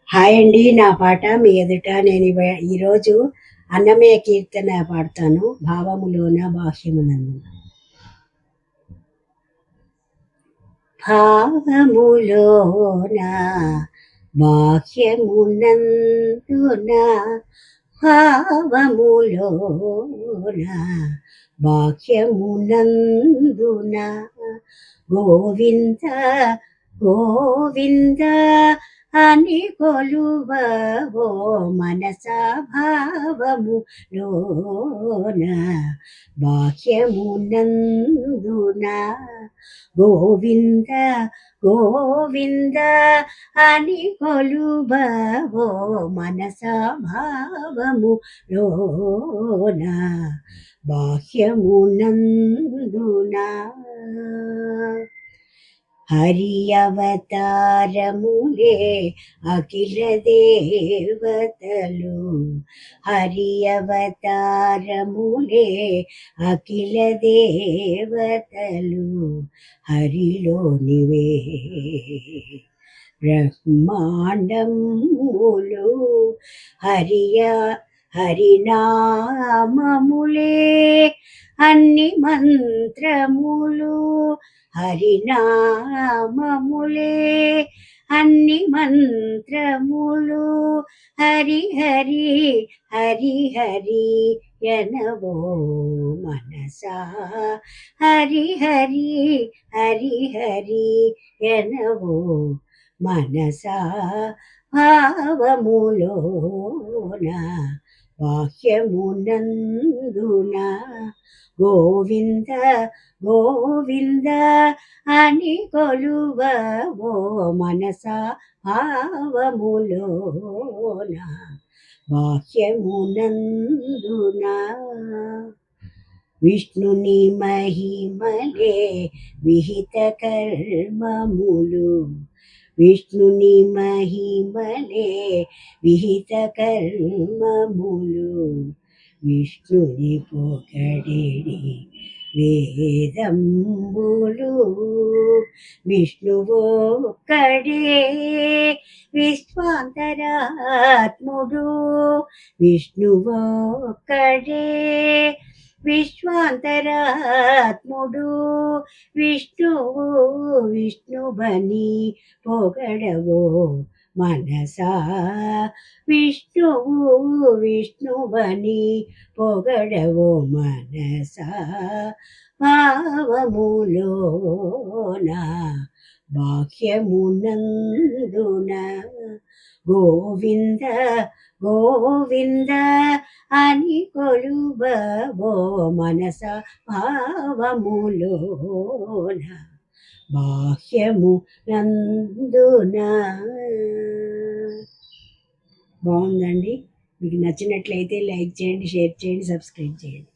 Hi అండి. నా పాట మీ ఎదుట నేను ఈరోజు అన్నమయ్య కీర్తన పాడతాను. భావములోన బాహ్యమునందు. భావములోన బాహ్యమునందున భావములోన బాహ్యమునందున గోవింద గోవింద అని కొలువవో మనసా భావములోన బాహ్యమునందున గోవింద గోవింద అని కొలువవో మనసా భావములోన బాహ్యమునందున హరి అవతారములే అఖిల దేవతలు హరి అవతారములే అఖిల దేవతలు హరిలోనివే బ్రహ్మాండములు హరినామములే అన్ని మంత్రములు హరినామములే అన్ని మంత్రములు హరి హరి హరి హరి ఎనవో మనసా హరి హరి హరి హరి ఎనవో మనసా భావములోన బాహ్యమునందున గోవింద గోవింద అని కొలువవో మనసా భావములోన బాహ్యమునందున విష్ణుని మహిమలే విహిత కర్మములు విష్ణుని మహిమలే విహిత కర్మములు విష్ణుని పొగడేడి వేదంబులు విష్ణువొక్కడే విశ్వాంతరాత్ముడు విష్ణువొక్కడే విశ్వాంతరాత్ముడు విష్ణువు విష్ణువని పొగడవో మనసా విష్ణువు విష్ణువని పొగడవో మనసా భావములోన బాహ్యమునందున గోవింద గోవింద అని కొలువవో మనస భావములోన బాహ్యమునందున. బాగుందండి. మీకు నచ్చినట్లయితే లైక్ చేయండి, షేర్ చేయండి, సబ్స్క్రైబ్ చేయండి.